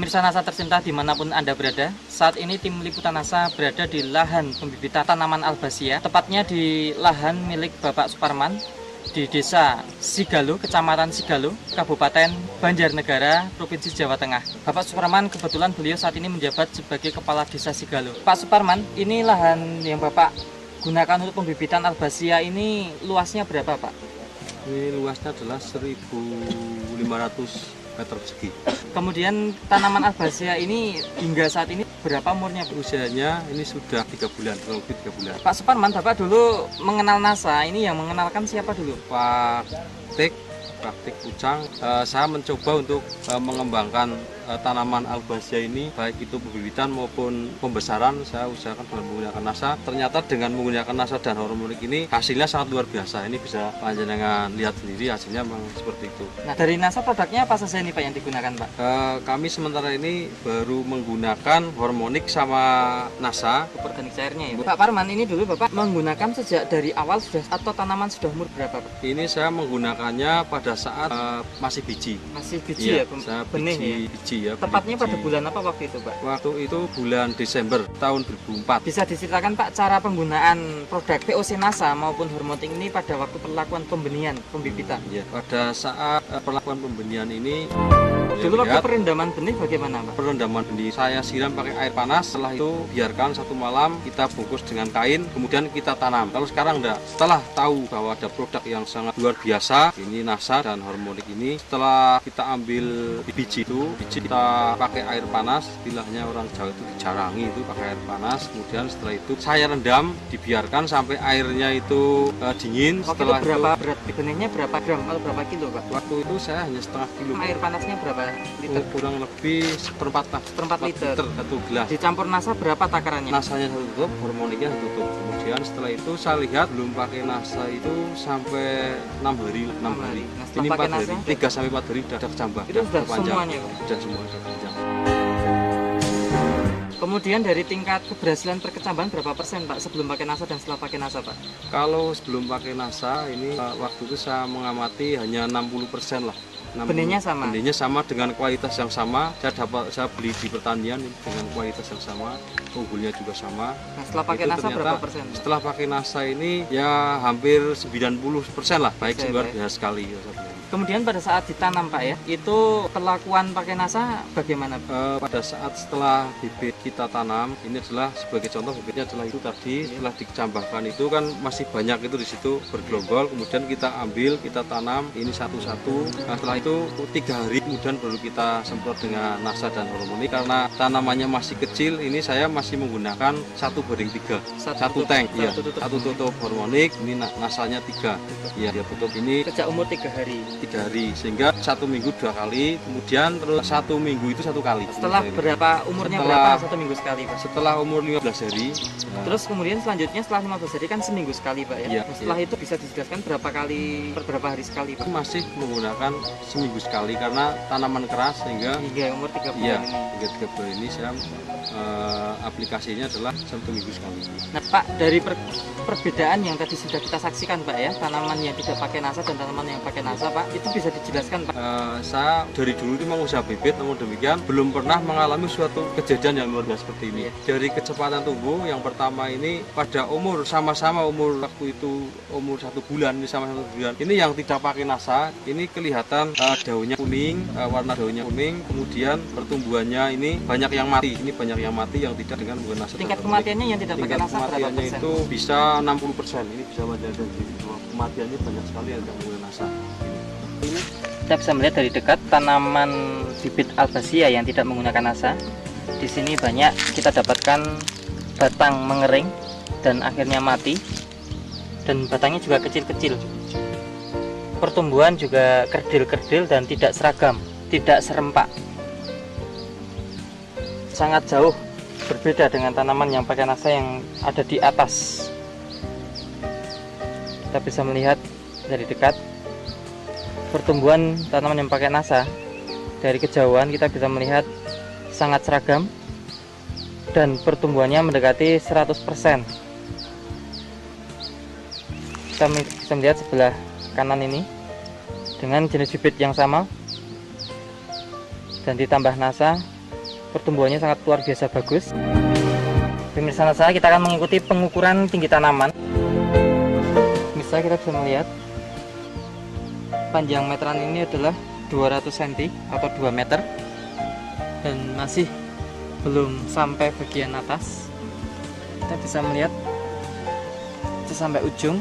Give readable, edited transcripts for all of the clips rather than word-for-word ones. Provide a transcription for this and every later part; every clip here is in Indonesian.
Pemirsa NASA tercinta dimanapun Anda berada, saat ini tim liputan NASA berada di lahan pembibitan tanaman Albazia, tepatnya di lahan milik Bapak Suparman di Desa Sigalo, Kecamatan Sigalo, Kabupaten Banjarnegara, Provinsi Jawa Tengah. Bapak Suparman kebetulan beliau saat ini menjabat sebagai Kepala Desa Sigalo. Pak Suparman, ini lahan yang Bapak gunakan untuk pembibitan Albazia ini luasnya berapa, Pak? Ini luasnya adalah 1.500 meter persegi. Kemudian tanaman Albazia ini hingga saat ini berapa umurnya, Bu? Usianya ini sudah 3 bulan, kurang lebih 3 bulan. Pak Suparman, Bapak dulu mengenal NASA, ini yang mengenalkan siapa dulu? Praktik Pucang, saya mencoba untuk mengembangkan tanaman Albazia ini, baik itu pembibitan maupun pembesaran, saya usahakan dengan menggunakan NASA. Ternyata dengan menggunakan NASA dan hormonik ini hasilnya sangat luar biasa. Ini bisa panjenengan lihat sendiri, hasilnya memang seperti itu. Nah, dari NASA produknya apa saja nih Pak yang digunakan, Pak? Kami sementara ini baru menggunakan hormonik sama NASA. Organik cairnya ya, Pak Parman. Ini dulu Bapak menggunakan sejak dari awal sudah, atau tanaman sudah umur berapa, Pak? Ini saya menggunakannya pada saat masih biji. Masih biji ya, benih biji ya. Tepatnya biji. Pada bulan apa waktu itu, Pak? Waktu itu bulan Desember tahun 2004. Bisa diceritakan Pak cara penggunaan produk VOC NASA maupun hormonik ini pada waktu perlakuan pembenihan, pembibitan? Ya, pada saat perlakuan pembenihan ini dulu waktu perendaman benih bagaimana, Pak? Perendaman benih saya siram pakai air panas, setelah itu biarkan 1 malam, kita bungkus dengan kain, kemudian kita tanam. Kalau sekarang enggak, setelah tahu bahwa ada produk yang sangat luar biasa, ini NASA dan hormonik ini, setelah kita ambil biji kita pakai air panas, istilahnya orang Jawa itu dijarangi, itu pakai air panas, kemudian setelah itu saya rendam, dibiarkan sampai airnya itu dingin. Waktu setelah itu berapa berat benihnya, berapa gram atau berapa kilo, Pak? Waktu itu saya hanya setengah kilo. Air panasnya berapa liter? Kurang lebih seperempat liter 1 gelas. Dicampur NASA berapa takarannya? NASA-nya 1 tutup, hormoniknya 1 tutup. Kemudian setelah itu saya lihat belum pakai NASA itu sampai 6 hari. Nah, Ini 4 hari, 3 sampai 4 hari sudah kecambah. Itu sudah semuanya, Pak? Sudah semua sudah panjang. Kemudian dari tingkat keberhasilan perkecambahan berapa persen, Pak, sebelum pakai NASA dan setelah pakai NASA, Pak? Kalau sebelum pakai NASA ini waktu itu saya mengamati hanya 60% lah. Benihnya sama? Benihnya sama dengan kualitas yang sama. Saya beli di pertanian dengan kualitas yang sama, unggulnya juga sama. Nah, setelah pakai NASA berapa persen? Setelah pakai NASA ini ya hampir 90% lah, baik luar biasa sekali. Kemudian pada saat ditanam, Pak ya, itu perlakuan pakai NASA bagaimana? Pada saat setelah bibit kita tanam, ini adalah sebagai contoh bibitnya adalah itu tadi, setelah dicambahkan itu kan masih banyak itu di situ bergelombol, kemudian kita ambil, kita tanam ini satu-satu. Nah, setelah itu 3 hari kemudian baru kita semprot dengan NASA dan hormonik. Karena tanamannya masih kecil, ini saya masih menggunakan 1/3, satu tank, ya, satu tutup hormonik, ini NASA-nya 3, ya, dia tutup ini sejak umur 3 hari. 3 hari, sehingga 1 minggu 2 kali, kemudian terus 1 minggu itu 1 kali. Setelah berapa umurnya, berapa 1 minggu sekali, Pak? Setelah umur 15 hari. Terus kemudian selanjutnya setelah 15 hari kan seminggu sekali, Pak ya? Iya, setelah itu bisa dijelaskan berapa hari sekali, Pak? Masih menggunakan seminggu sekali karena tanaman keras, sehingga hingga umur 3 bulan iya, ini. hingga 3 bulan ini saya aplikasinya adalah 1 minggu sekali. Nah, Pak, dari perbedaan yang tadi sudah kita saksikan, Pak ya, tanaman yang tidak pakai NASA dan tanaman yang pakai NASA, Pak, itu bisa dijelaskan, Pak? Saya dari dulu itu mengusaha bibit, namun demikian belum pernah mengalami suatu kejadian yang luar biasa seperti ini. Dari kecepatan tumbuh, yang pertama ini pada umur sama-sama umur waktu itu umur 1 bulan, ini sama 1 bulan. Ini yang tidak pakai NASA, ini kelihatan daunnya kuning, warna daunnya kuning, kemudian pertumbuhannya ini banyak yang mati. Ini banyak yang mati yang tidak dengan menggunakan NASA. Tingkat kematiannya yang tidak pakai NASA berapa kematiannya persen? itu bisa 60%. Ini bisa menjadi kematiannya banyak sekali yang tidak menggunakan NASA. Ini kita bisa melihat dari dekat tanaman bibit Albazia yang tidak menggunakan NASA. Di sini banyak kita dapatkan batang mengering dan akhirnya mati, dan batangnya juga kecil-kecil. Pertumbuhan juga kerdil-kerdil dan tidak seragam, tidak serempak. Sangat jauh berbeda dengan tanaman yang pakai NASA yang ada di atas. Kita bisa melihat dari dekat pertumbuhan tanaman yang pakai NASA. Dari kejauhan kita bisa melihat sangat seragam dan pertumbuhannya mendekati 100%. Kita bisa melihat sebelah kanan ini dengan jenis bibit yang sama dan ditambah NASA, pertumbuhannya sangat luar biasa bagus. Pemirsa NASA, kita akan mengikuti pengukuran tinggi tanaman. Pemirsa, kita bisa melihat panjang meteran ini adalah 200 cm atau 2 meter, dan masih belum sampai bagian atas. Kita bisa melihat itu sampai ujung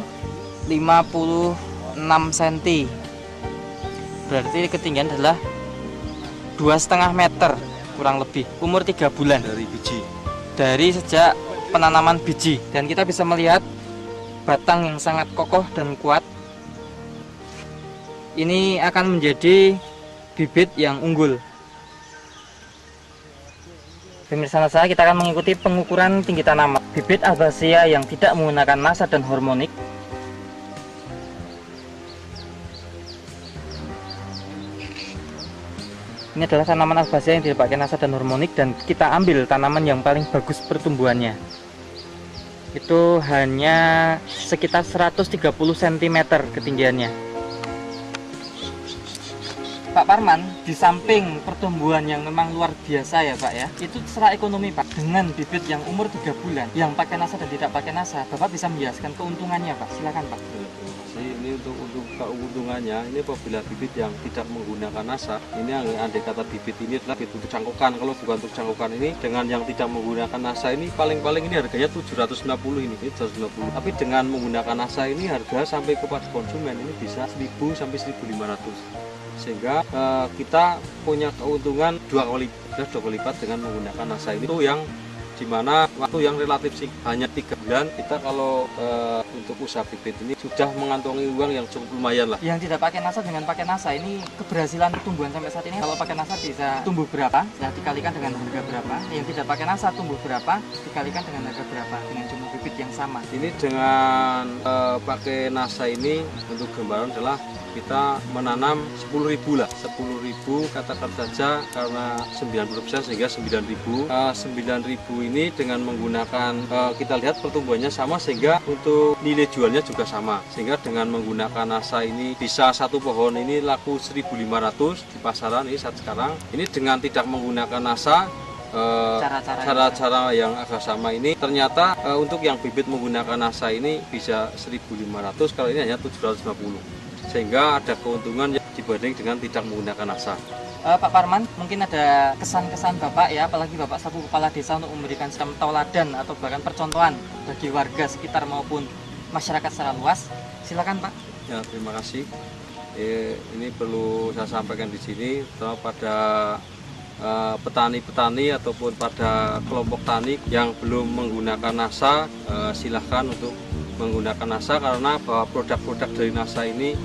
56 cm, berarti ketinggian adalah 2,5 meter kurang lebih. Umur 3 bulan dari biji, dari sejak penanaman biji, dan kita bisa melihat batang yang sangat kokoh dan kuat. Ini akan menjadi bibit yang unggul. Pemirsa NASA, kita akan mengikuti pengukuran tinggi tanaman bibit Albacea yang tidak menggunakan NASA dan hormonik. Ini adalah tanaman Albacea yang tidak pakai NASA dan hormonik, dan kita ambil tanaman yang paling bagus pertumbuhannya. Itu hanya sekitar 130 cm ketinggiannya. Pak Parman, di samping pertumbuhan yang memang luar biasa ya Pak ya, itu secara ekonomi Pak, dengan bibit yang umur 3 bulan, yang pakai NASA dan tidak pakai NASA, Bapak bisa menjelaskan keuntungannya Pak, silakan Pak. Ini untuk keuntungannya, ini apabila bibit yang tidak menggunakan NASA, ini yang andai kata bibit ini adalah bibit untuk cangkokan. Kalau bukan untuk cangkokan ini, dengan yang tidak menggunakan NASA ini paling-paling ini harganya 750 ini 750. Tapi dengan menggunakan NASA ini harga sampai kepada konsumen ini bisa 1000 sampai 1500. Sehingga kita punya keuntungan dua kali lipat dengan menggunakan NASA ini. Itu yang dimana waktu yang relatif sih, hanya 3 bulan kita kalau untuk usaha bibit ini sudah mengantongi uang yang cukup lumayan lah. Yang tidak pakai NASA dengan pakai NASA ini keberhasilan pertumbuhan sampai saat ini, kalau pakai NASA bisa tumbuh berapa, ya dikalikan dengan harga berapa. Yang tidak pakai NASA tumbuh berapa, dikalikan dengan harga berapa dengan jumlah bibit yang sama. Ini dengan pakai NASA ini, untuk gambaran adalah kita menanam 10.000 lah, 10.000 katakan saja, karena 90% sehingga 9.000. 9.000 ini dengan menggunakan kita lihat pertumbuhannya sama, sehingga untuk nilai jualnya juga sama. Sehingga dengan menggunakan NASA ini bisa satu pohon ini laku 1.500 di pasaran ini saat sekarang. Ini dengan tidak menggunakan NASA, cara-cara yang agak sama ini ternyata untuk yang bibit menggunakan NASA ini bisa 1.500, kalau ini hanya 750. Sehingga ada keuntungan yang dibanding dengan tidak menggunakan NASA. Pak Parman, mungkin ada kesan-kesan Bapak ya, apalagi Bapak selaku kepala desa, untuk memberikan semacam tauladan atau bahkan percontohan bagi warga sekitar maupun masyarakat secara luas. Silakan Pak. Ya, terima kasih. Ini perlu saya sampaikan di sini pada petani-petani ataupun pada kelompok tani yang belum menggunakan NASA, silahkan untuk menggunakan NASA, karena bahwa produk-produk dari NASA ini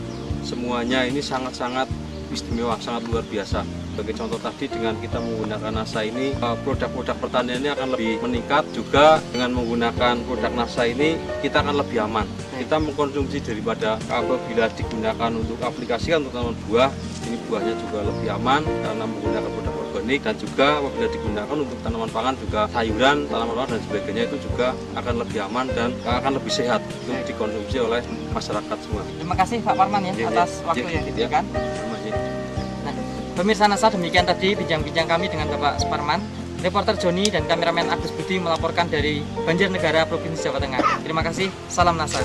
semuanya ini sangat-sangat istimewa, sangat luar biasa. Sebagai contoh tadi, dengan kita menggunakan NASA ini, produk-produk pertanian ini akan lebih meningkat. Juga dengan menggunakan produk NASA ini kita akan lebih aman. Kita mengkonsumsi daripada apabila digunakan untuk aplikasikan untuk tanaman buah, ini buahnya juga lebih aman karena menggunakan produk organik, dan juga apabila digunakan untuk tanaman pangan, juga sayuran, tanaman pangan dan sebagainya, itu juga akan lebih aman dan akan lebih sehat untuk dikonsumsi oleh masyarakat semua. Terima kasih Pak Parman ya, atas waktu yang diberikan. Nah, pemirsa NASA, demikian tadi bincang-bincang kami dengan Bapak Suparman. Reporter Joni dan kameramen Agus Budi melaporkan dari Banjarnegara, Provinsi Jawa Tengah. Terima kasih, salam NASA.